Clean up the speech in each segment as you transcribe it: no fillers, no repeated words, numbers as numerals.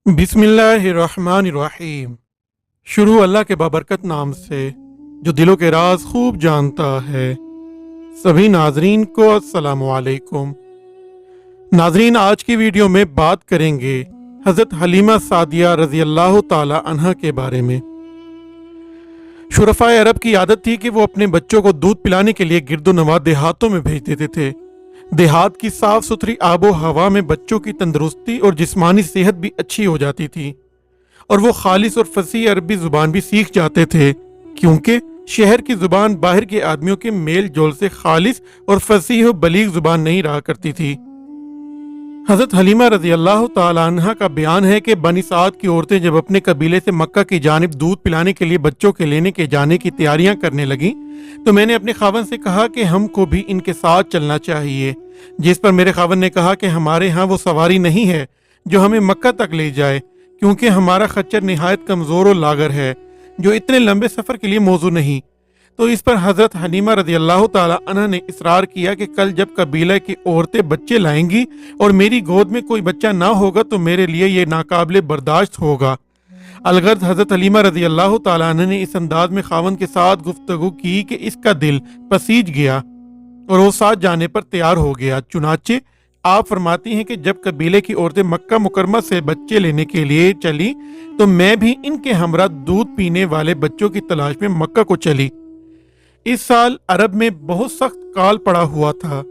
बिस्मिल्लाहिर्रहमानिर्रहीम। शुरू अल्लाह के बाबरकत नाम से जो दिलों के राज खूब जानता है। सभी नाजरीन को अस्सलामु अलैकुम। नाजरीन, आज की वीडियो में बात करेंगे हज़रत हलीमा सादिया रज़ी अल्लाह ताला अन्हा के बारे में। शुरफ़ाए अरब की आदत थी कि वो अपने बच्चों को दूध पिलाने के लिए गिरदो नवाह देहातों में भेज देते थे। देहात की साफ सुथरी आबो हवा में बच्चों की तंदुरुस्ती और जिस्मानी सेहत भी अच्छी हो जाती थी और वो खालिस और फसीह अरबी जुबान भी सीख जाते थे, क्योंकि शहर की जुबान बाहर के आदमियों के मेल जोल से खालिस और फसीह और बलीग जुबान नहीं रहा करती थी। हज़रत हलीमा रज़ी अल्लाह ताला अन्हा का बयान है कि बनी साद की औरतें जब अपने कबीले से मक्का की जानिब दूध पिलाने के लिए बच्चों के लेने के जाने की तैयारियां करने लगीं तो मैंने अपने खावन से कहा कि हमको भी इनके साथ चलना चाहिए। जिस पर मेरे खावन ने कहा कि हमारे यहाँ वो सवारी नहीं है जो हमें मक्का तक ले जाए, क्योंकि हमारा खच्चर निहायत कमज़ोर और लागर है जो इतने लंबे सफ़र के लिए मौजू नहीं। तो इस पर हज़रत हलीमा रज़ी अल्लाह ताला अन्हा ने इसरार किया कि कल जब कबीला की औरतें बच्चे लाएंगी और मेरी गोद में कोई बच्चा ना होगा तो मेरे लिए ये नाकाबिले बर्दाश्त होगा। अलगर्ज हज़रत हलीमा रज़ी अल्लाह ताला अन्हा ने इस अंदाज में खावन के साथ गुफ्तगू की कि इसका दिल पसीज गया और वो साथ जाने पर तैयार हो गया। चुनाचे आप फरमाती हैं कि जब कबीले की औरतें मक्का मुकरमा से बच्चे लेने के लिए चली तो मैं भी इनके हमरा दूध पीने वाले बच्चों की तलाश में मक्का को चली। इस साल अरब में बहुत सख्त काल पड़ा हुआ था।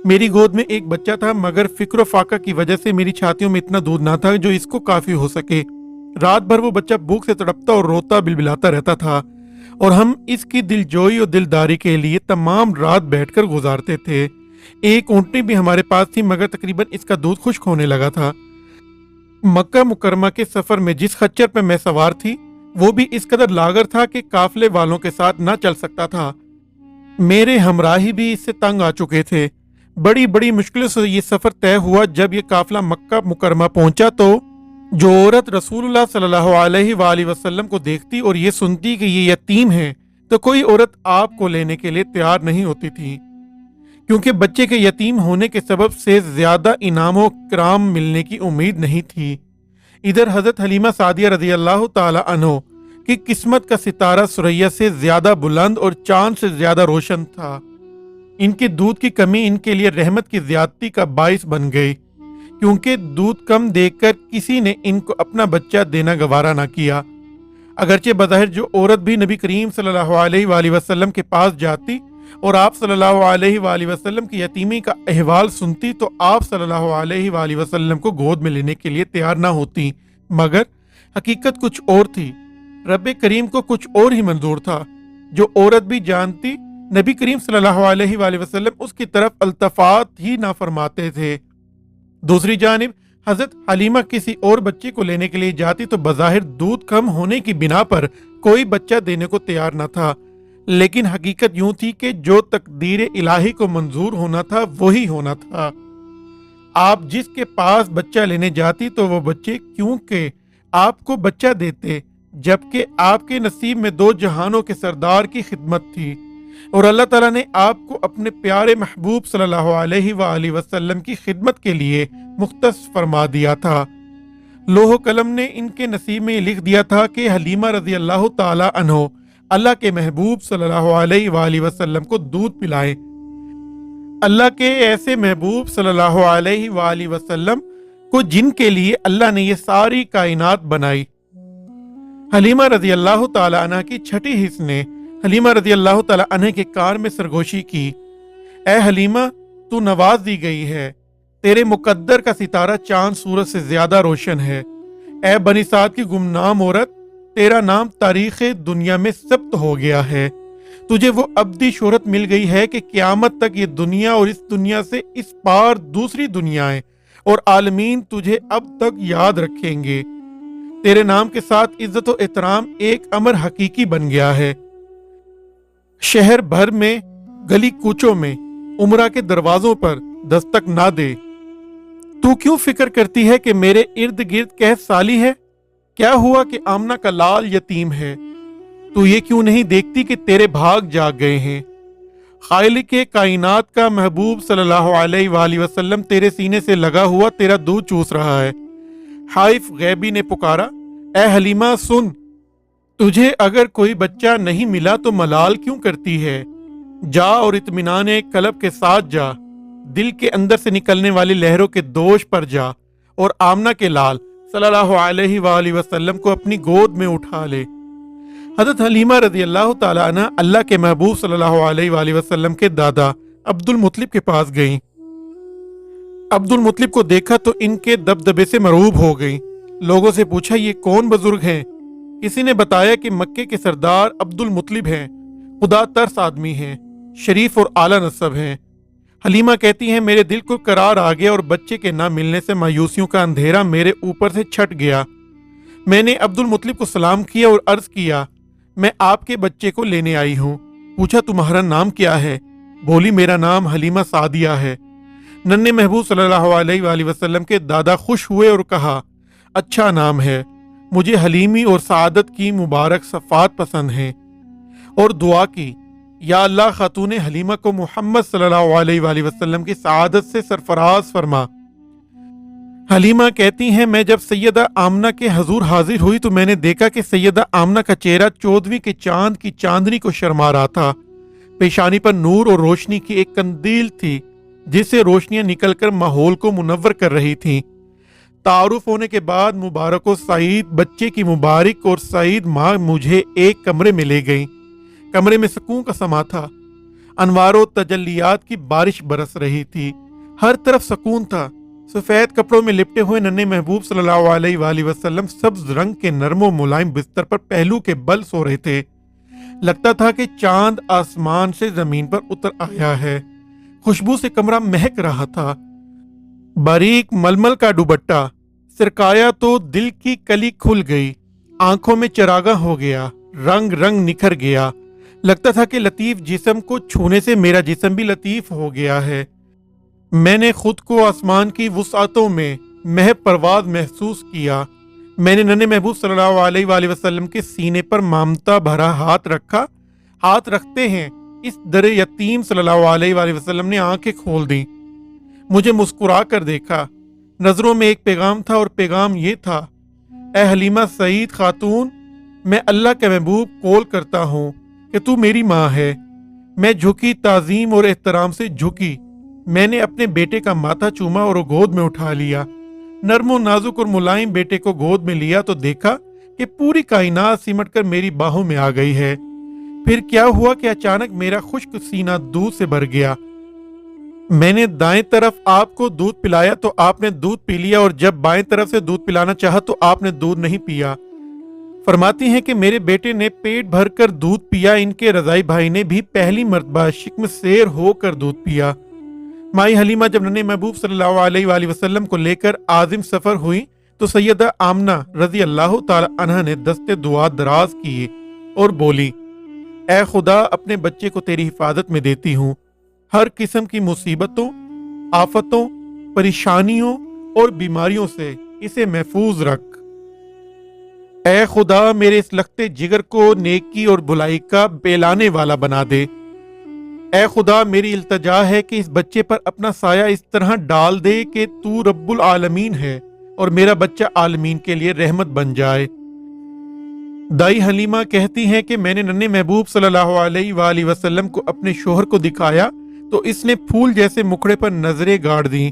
मेरी गोद में एक बच्चा था, मगर फिक्र फाका की वजह से मेरी छातियों में इतना दूध ना था जो इसको काफी हो सके। रात भर वो बच्चा भूख से तड़पता और रोता बिलबिलाता रहता था और हम इसकी दिलजोई और दिलदारी के लिए तमाम रात बैठकर गुजारते थे। एक ऊँटनी भी हमारे पास थी, मगर तकरीबन इसका दूध खुश्क होने लगा था। मक्का मुकरमा के सफर में जिस खच्चर पर मैं सवार थी वो भी इस कदर लागर था कि काफले वालों के साथ ना चल सकता था। मेरे हमराही भी इससे तंग आ चुके थे। बड़ी बड़ी मुश्किलों से ये सफर तय हुआ। जब ये काफला मक्का मुकरमा पहुंचा तो जो औरत रसूलुल्लाह सल्लल्लाहु अलैहि वसल्लम को देखती और ये सुनती कि ये यतीम है तो कोई औरत आपको लेने के लिए तैयार नहीं होती थी, क्योंकि बच्चे के यतीम होने के सबब से ज्यादा इनाम और कराम मिलने की उम्मीद नहीं थी। इधर हजरत हलीमा सादिया रज़ी अल्लाह ताला अन्हो की किस्मत का सितारा सुरैया से ज्यादा बुलंद और चांद से ज्यादा रोशन था। इनके दूध की कमी इनके लिए रहमत की ज्यादती का बाइस बन गई, क्योंकि दूध कम देकर किसी ने इनको अपना बच्चा देना गवारा ना किया। अगरचे बज़ाहिर जो औरत भी नबी करीम सल्लल्लाहु अलैहि वसल्लम के पास जाती और आप सल्लल्लाहु अलैहि वसल्लम की यतीमी का अहवाल सुनती तो आप सल्लल्लाहु अलैहि वसल्लम को गोद में लेने के लिए तैयार ना होती, मगर हकीकत कुछ और थी। रब्बे करीम को कुछ और ही मंजूर था। जो औरत भी जानती नबी करीम सल्लल्लाहु अलैहि वसल्लम उसकी तरफ अल्तफात ही ना फरमाते थे। दूसरी जानिब हजरत हलीमा किसी और बच्चे को लेने के लिए जाती तो बज़ाहिर दूध कम होने की बिना पर कोई बच्चा देने को तैयार न था, लेकिन हकीकत यूं थी कि जो तकदीर इलाही को मंजूर होना था वही होना था। आप जिसके पास बच्चा लेने जाती तो वो बच्चे क्योंकि आपको बच्चा देते, जबकि आपके नसीब में दो जहानों के सरदार की खिदमत थी और अल्लाह ताला ने आपको अपने प्यारे महबूब सल्लल्लाहु अलैहि वसल्लम की खिदमत के लिए मुख्तस फरमा दिया था। लोहो कलम ने इनके नसीब में लिख दिया था कि हलीमा रज़ी अल्लाह ताला अन्हो अल्लाह के महबूब सल्लल्लाहु अलैहि वसल्लम को दूध पिलाएं। अल्लाह के ऐसे महबूब सल्लल्लाहु अलैहि वसल्लम को जिनके लिए अल्लाह ने ये सारी कायनात बनाई। हलीमा रज़ी अल्लाह ताला अन्हा की छठी हिस्स ने हलीमा रज़ी अल्लाह ताला अन्हा के कार में सरगोशी की, ए हलीमा तू नवाज दी गई है, तेरे मुकद्दर का सितारा चांद सूरज से ज्यादा रोशन है। ए बनी साद की गुमनाम औरत, तेरा नाम तारीख दुनिया में सब्त हो गया है। तुझे वो अब्दी शोहरत मिल गई है कि क़यामत तक ये दुनिया और इस दुनिया से इस पार दूसरी दुनियाएं और आलमीन तुझे अब तक याद रखेंगे। तेरे नाम के साथ इज्जत और एहतराम एक अमर हकीकी बन गया है। शहर भर में, गली कूचों में, उमरा के दरवाजों पर दस्तक ना दे। तू क्यों फिक्र करती है कि मेरे इर्द गिर्द कहत साली है? क्या हुआ कि आमना का लाल यतीम है? तू ये क्यों नहीं देखती कि तेरे भाग जाग गए हैं? खालिक कायनात का महबूब सल्लल्लाहु अलैहि वसल्लम तेरे सीने से लगा हुआ तेरा दूध चूस रहा है। حائف غیبی نے پکارا، اے حلیمہ سن، تجھے اگر کوئی بچہ نہیں ملا تو ملال کیوں کرتی ہے؟ جا اور اطمینان قلب کے ساتھ جا، دل کے اندر سے نکلنے والی لہروں کے دوش پر جا اور آمنہ کے لال صلی اللہ علیہ وآلہ وسلم کو اپنی گود میں اٹھا لے۔ حضرت حلیمہ رضی اللہ تعالیٰ عنہ اللہ کے محبوب صلی اللہ علیہ وآلہ وسلم کے دادا عبد المطلب کے پاس گئیں۔ عبد المطلب کو دیکھا تو ان کے دبدبے سے مرعوب ہو گئیں۔ لوگوں سے پوچھا، یہ کون بزرگ ہیں؟ کسی نے بتایا کہ مکے کے سردار عبد المطلب ہیں، خدا ترس آدمی ہیں، شریف اور اعلیٰ نسب ہیں۔ حلیمہ کہتی ہیں، میرے دل کو قرار آ گیا اور بچے کے نہ ملنے سے مایوسیوں کا اندھیرا میرے اوپر سے چھٹ گیا۔ میں نے عبد المطلب کو سلام کیا اور عرض کیا، میں آپ کے بچے کو لینے آئی ہوں۔ پوچھا، تمہارا نام کیا ہے؟ بولی، میرا نام حلیمہ سعدیہ ہے۔ ننھے محبوب صلی اللہ علیہ وآلہ وسلم کے دادا خوش ہوئے اور کہا، اچھا نام ہے، مجھے حلیمی اور سعادت کی مبارک صفات پسند ہیں، اور دعا کی، یا اللہ خاتون حلیمہ کو محمد صلی اللہ علیہ وآلہ وسلم کی سعادت سے سرفراز فرما۔ حلیمہ کہتی ہیں، میں جب سیدہ آمنہ کے حضور حاضر ہوئی تو میں نے دیکھا کہ سیدہ آمنہ کا چہرہ 14ویں کے چاند کی چاندنی کو شرما رہا تھا۔ پیشانی پر نور اور روشنی کی ایک قندیل تھی جس سے روشنیاں نکل کر ماحول کو منور کر رہی تھیں۔ تعارف ہونے کے بعد مبارک و سعید بچے کی مبارک اور سعید ماں مجھے ایک کمرے میں لے گئیں۔ کمرے میں سکون کا سما تھا، انوار و تجلیات کی بارش برس رہی تھی، ہر طرف سکون تھا۔ سفید کپڑوں میں لپٹے ہوئے ننھے محبوب صلی اللہ علیہ وآلہ وسلم سبز رنگ کے نرم و ملائم بستر پر پہلو کے بل سو رہے تھے۔ لگتا تھا کہ چاند آسمان سے زمین پر اتر آیا ہے۔ خوشبو سے کمرہ مہک رہا تھا۔ باریک ململ کا دوپٹہ سرکایا تو دل کی کلی کھل گئی، آنکھوں میں چراغاں ہو گیا، رنگ رنگ نکھر گیا۔ لگتا تھا کہ لطیف جسم کو چھونے سے میرا جسم بھی لطیف ہو گیا ہے۔ میں نے خود کو آسمان کی وسعتوں میں محب پرواز محسوس کیا۔ میں نے ننھے محبوب صلی اللہ علیہ وآلہ وسلم کے سینے پر ممتا بھرا ہاتھ رکھا۔ ہاتھ رکھتے ہیں اس در یتیم صلی اللہ علیہ وآلہ وسلم نے آنکھیں کھول دیں، مجھے مسکرا کر دیکھا۔ نظروں میں ایک پیغام تھا اور پیغام یہ تھا، اے حلیمہ سعید خاتون، میں اللہ کے محبوب قول کرتا ہوں کہ تو میری ماں ہے۔ میں جھکی، تعظیم اور احترام سے جھکی۔ میں نے اپنے بیٹے کا ماتھا چوما اور گود میں اٹھا لیا۔ نرم و نازک اور ملائم بیٹے کو گود میں لیا تو دیکھا کہ پوری کائنات سمٹ کر میری باہوں میں آ گئی ہے۔ پھر کیا ہوا کہ اچانک میرا خشک سینہ دودھ سے بھر گیا۔ میں نے دائیں طرف آپ کو دودھ پلایا تو آپ نے دودھ پی لیا، اور جب بائیں طرف سے دودھ پلانا چاہا تو آپ نے دودھ نہیں پیا۔ فرماتی ہیں کہ میرے بیٹے نے پیٹ بھر کر دودھ پیا، ان کے رضائی بھائی نے بھی پہلی مرتبہ شکم سیر ہو کر دودھ پیا۔ مائی حلیمہ جب ننھے محبوب صلی اللہ علیہ وآلہ وسلم کو لے کر عازم سفر ہوئی تو سیدہ آمنہ رضی اللہ تعالی عنہ نے دست دعا دراز کیے اور بولی، اے خدا، اپنے بچے کو تیری حفاظت میں دیتی ہوں، ہر قسم کی مصیبتوں، آفتوں، پریشانیوں اور بیماریوں سے اسے محفوظ رکھ۔ اے خدا، میرے اس لختے جگر کو نیکی اور بھلائی کا بیلانے والا بنا دے۔ اے خدا، میری التجا ہے کہ اس بچے پر اپنا سایہ اس طرح ڈال دے کہ تو رب العالمین ہے اور میرا بچہ عالمین کے لیے رحمت بن جائے۔ دائی حلیمہ کہتی ہیں کہ میں نے ننھے محبوب صلی اللہ علیہ وآلہ وسلم کو اپنے شوہر کو دکھایا تو اس نے پھول جیسے مکھڑے پر نظریں گاڑ دیں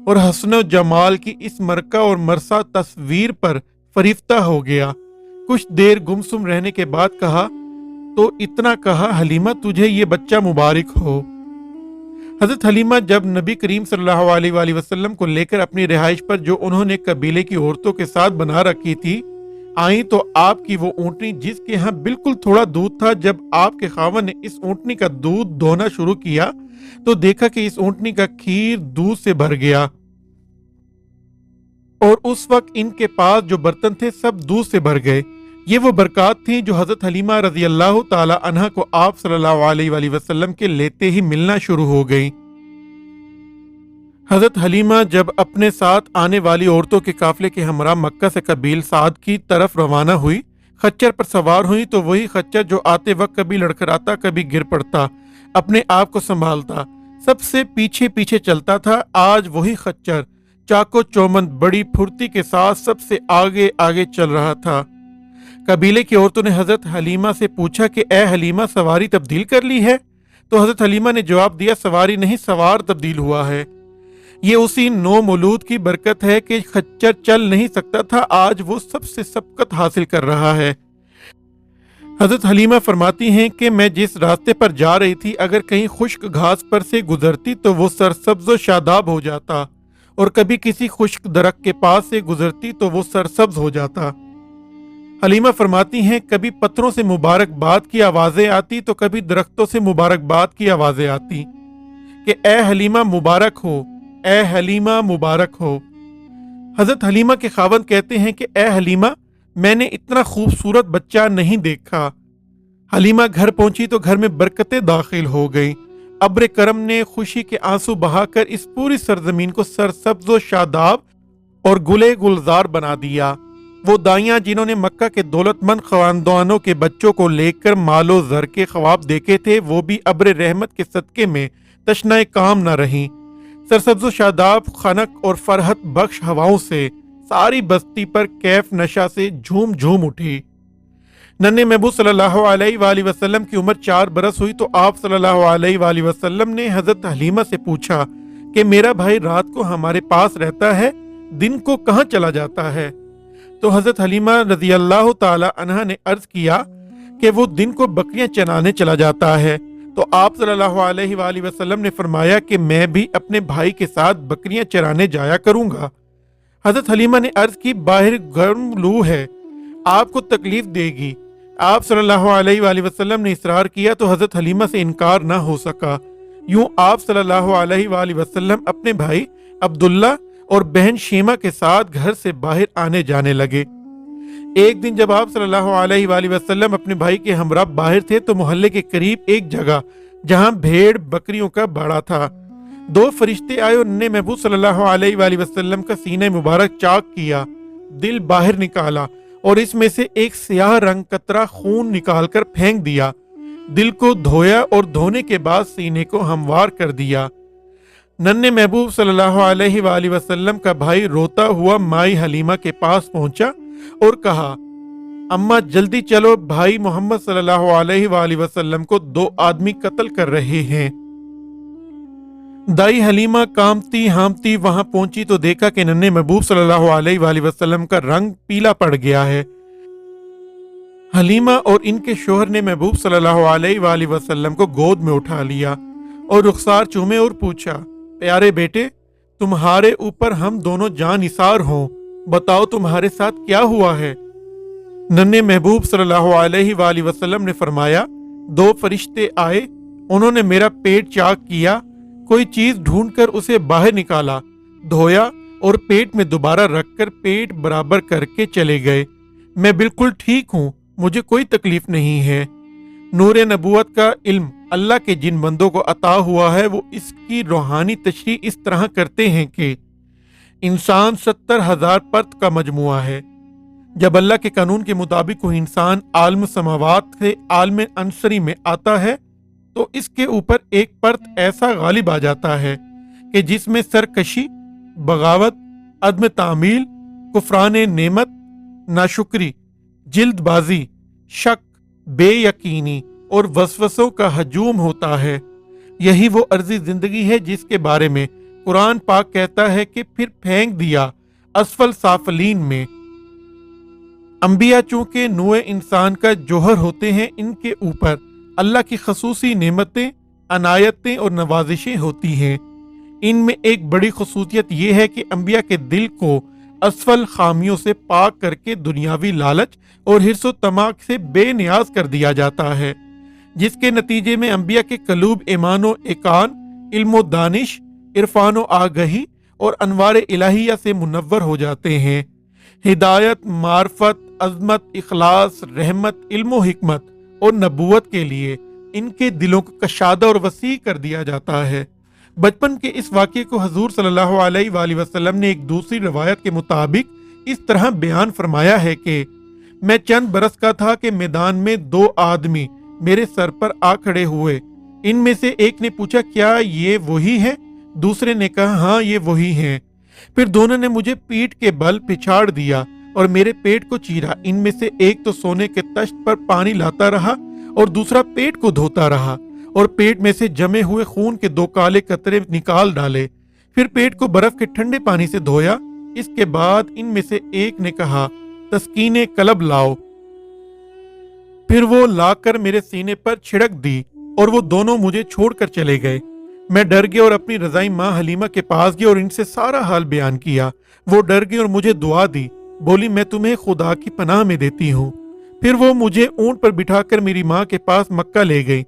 اور حسن و جمال کی اس مرکہ اور مرسا تصویر پر فریفتہ ہو گیا۔ کچھ دیر گمسم رہنے کے بعد کہا تو اتنا کہا، حلیمہ تجھے یہ بچہ مبارک ہو۔ حضرت حلیمہ جب نبی کریم صلی اللہ علیہ وآلہ وسلم کو لے کر اپنی رہائش پر جو انہوں نے قبیلے کی عورتوں کے ساتھ بنا رکھی تھی آئیں تو آپ کی وہ اونٹنی جس کے ہاں بالکل تھوڑا دودھ تھا، جب آپ کے خاوند نے اس اونٹنی کا دودھ دھونا شروع کیا تو دیکھا کہ اس اونٹنی کا کھیر دودھ سے بھر گیا، اور اس وقت ان کے پاس جو برتن تھے سب دودھ سے بھر گئے۔ یہ وہ برکات تھیں جو حضرت حلیمہ رضی اللہ تعالی عنہا کو آپ صلی اللہ علیہ وآلہ وسلم کے لیتے ہی ملنا شروع ہو گئیں۔ حضرت حلیمہ جب اپنے ساتھ آنے والی عورتوں کے قافلے کے ہمراہ مکہ سے قبیل سعد کی طرف روانہ ہوئی، خچر پر سوار ہوئی تو وہی خچر جو آتے وقت کبھی لڑکھڑاتا کبھی گر پڑتا، اپنے آپ کو سنبھالتا، سب سے پیچھے پیچھے چلتا تھا، آج وہی خچر चाको चौमन बड़ी फुर्ती के साथ सबसे आगे आगे चल रहा था। कबीले की औरतों ने हजरत हलीमा से पूछा कि ए हलीमा, सवारी तब्दील कर ली है? तो हजरत हलीमा ने जवाब दिया, सवारी नहीं, सवार तब्दील हुआ है। ये उसी नो मौलूद की बरकत है कि खच्चर चल नहीं सकता था, आज वो सबसे सबकत हासिल कर रहा है। हजरत हलीमा फरमाती हैं कि मैं जिस रास्ते पर जा रही थी, अगर कहीं खुश्क घास पर से गुजरती तो वो सरसब्ज व शादाब हो जाता, और कभी किसी खुश्क दरख्त के पास से गुजरती तो वो सरसब्ज हो जाता। हलीमा फरमाती हैं, कभी पत्थरों से मुबारकबाद की आवाजें आती तो कभी दरख्तों से मुबारकबाद की आवाजें आती कि ए हलीमा मुबारक हो, ए हलीमा मुबारक हो। हजरत हलीमा के खावंद कहते हैं कि ए हलीमा, मैंने इतना खूबसूरत बच्चा नहीं देखा। हलीमा घर पहुंची तो घर में बरकतें दाखिल हो गई। अब्र करम ने खुशी के आंसू बहाकर इस पूरी सरजमीन को सरसब्ज व शादाब और गुले गुलजार बना दिया। वो दाइयां जिन्होंने मक्का के दौलतमंद खानदानों के बच्चों को लेकर मालो जर के ख्वाब देखे थे, वो भी अब्र रहमत के सदके में तशनाए काम न रहीं। सरसब्ज शादाब, खनक और फरहत बख्श हवाओं से सारी बस्ती पर कैफ नशा से झूम झूम उठी। नन्हे महबूब सल्लल्लाहु अलैहि वसल्लम की उम्र 4 बरस हुई तो आप सल्लल्लाहु अलैहि वसल्लम ने हजरत हलीमा से पूछा कि मेरा भाई रात को हमारे पास रहता है, दिन को कहाँ चला जाता है? तो हजरत हलीमा रजी अल्लाह ताला अन्हा ने अर्ज किया कि वो दिन को बकरियां चराने चला जाता है। तो आप सल्लल्लाहु अलैहि वसल्लम ने फरमाया कि मैं भी अपने भाई के साथ बकरियां चराने जाया करूंगा। हजरत हलीमा ने अर्ज की, बाहर गर्म लू है, आपको तकलीफ देगी। आप सल्लल्लाहु अलैहि वसल्लम ने इसरार किया तो हजरत हलीमा से इनकार ना हो सका। यूं आप सल्लल्लाहु अलैहि वसल्लम अपने भाई अब्दुल्ला और बहन शीमा के साथ घर से बाहर आने जाने लगे। एक दिन जब आप सल्लल्लाहु अलैहि वसल्लम अपने भाई के हमरा बाहर थे तो मोहल्ले के करीब एक जगह जहां भेड़ बकरियों का बाड़ा था, 2 फरिश्ते आए और उन्होंने महबूब सल्लल्लाहु अलैहि वसल्लम का सीने मुबारक चाक किया, दिल बाहर निकाला और इसमें से एक स्याह रंग कतरा खून निकालकर फेंक दिया। दिल को धोया और धोने के बाद सीने को हमवार कर दिया। नन्हे महबूब सल्लल्लाहु अलैहि वसल्लम का भाई रोता हुआ माई हलीमा के पास पहुंचा और कहा, अम्मा जल्दी चलो, भाई मोहम्मद सल्लल्लाहु अलैहि वसल्लम को 2 आदमी कत्ल कर रहे हैं। दाई हलीमा कामती हामती वहां पहुंची तो देखा कि नन्हे महबूब सल्लल्लाहु अलैहि वसल्लम का रंग पीला पड़ गया है। हलीमा और इनके शोहर ने महबूब सल्लल्लाहु अलैहि वसल्लम को गोद में उठा लिया और रुखसार चूमे और पूछा, प्यारे बेटे, तुम्हारे ऊपर हम दोनों जान निसार हों, बताओ तुम्हारे साथ क्या हुआ है? नन्हे महबूब सल्लल्लाहु अलैहि वसल्लम ने फरमाया, 2 फरिश्ते आए, उन्होंने मेरा पेट चाक किया, कोई चीज ढूंढकर उसे बाहर निकाला, धोया और पेट में दोबारा रखकर पेट बराबर करके चले गए। मैं बिल्कुल ठीक हूँ, मुझे कोई तकलीफ नहीं है। नूर नबूवत का इल्म अल्लाह के जिन बंदों को अता हुआ है वो इसकी रूहानी तशरीह इस तरह करते हैं कि इंसान 70,000 परत का मजमुआ है। जब अल्लाह के कानून के मुताबिक कोई इंसान आलम समावात से आलम अंसरी में आता है तो इसके ऊपर एक परत ऐसा गालिब आ जाता है कि जिसमें सरकशी, बगावत, अदम तामील, कुफरान नेमत, नाशुक्री, जिल्दबाजी, शक, बेयकीनी और वसवसों का हजूम होता है। यही वो अर्जी जिंदगी है जिसके बारे में कुरान पाक कहता है कि फिर फेंक दिया असफल साफलीन में। अंबिया चूंकि नूए इंसान का जोहर होते हैं, इनके ऊपर अल्लाह की खसूसी नेमतें, अनायतें और नवाजिशें होती हैं। इनमें एक बड़ी खसूसियत यह है कि अंबिया के दिल को असफल खामियों से पाक करके दुनियावी लालच और हिर्सो तमाक से बेनियाज कर दिया जाता है, जिसके नतीजे में अंबिया के कलूब ईमानो एकान, इल्मो दानिश, इरफानो आगही और अनवार इलाहिया से मुनव्वर हो जाते हैं। हिदायत, मार्फत, अजमत, इखलास, रहमत, इल्मो हिकमत और नबूवत के लिए इनके दिलों को कशादा और वसी कर दिया जाता है। बचपन के इस वाक़े को हजूर सल्लल्लाहु अलैहि वसल्लम ने एक दूसरी रवायत के मुताबिक इस तरह बयान फरमाया है कि मैं चंद बरस का था कि मैदान में 2 आदमी मेरे सर पर आ खड़े हुए। इनमें से एक ने पूछा, क्या ये वही है? दूसरे ने कहा, हाँ ये वही हैं। پھر دونوں نے مجھے پیٹھ کے بل پچھاڑ دیا اور میرے پیٹ کو چیرا۔ ان میں سے ایک تو سونے کے تشت پر پانی لاتا رہا اور دوسرا پیٹ کو دھوتا رہا اور پیٹ میں سے جمے ہوئے خون کے 2 کالے قطرے نکال ڈالے۔ پھر پیٹ کو برف کے ٹھنڈے پانی سے دھویا۔ اس کے بعد ان میں سے ایک نے کہا، تسکین قلب لاؤ۔ پھر وہ لا کر میرے سینے پر چھڑک دی اور وہ دونوں مجھے چھوڑ کر چلے گئے۔ میں ڈر گیا اور اپنی رضائی ماں حلیمہ کے پاس گیا اور ان سے سارا حال بیان کیا۔ وہ ڈر گئی اور مجھے دعا دی، بولی میں تمہیں خدا کی پناہ میں دیتی ہوں۔ پھر وہ مجھے اونٹ پر بٹھا کر میری ماں کے پاس مکہ لے گئی۔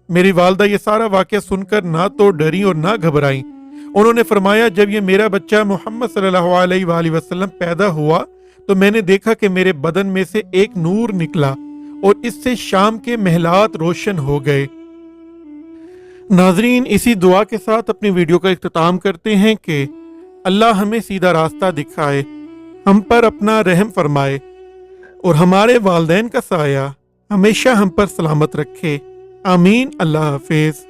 میری والدہ یہ سارا واقعہ سن کر نہ تو ڈری اور نہ گھبرائی۔ انہوں نے فرمایا، جب یہ میرا بچہ محمد صلی اللہ علیہ وآلہ وسلم پیدا ہوا تو میں نے دیکھا کہ میرے بدن میں سے ایک نور نکلا اور اس سے شام کے محلات روشن ہو گئے۔ ناظرین، اسی دعا کے ساتھ اپنی ویڈیو کا اختتام کرتے ہیں کہ اللہ ہمیں سیدھا راستہ دکھائے، ہم پر اپنا رحم فرمائے اور ہمارے والدین کا سایہ ہمیشہ ہم پر سلامت رکھے۔ آمین۔ اللہ حافظ۔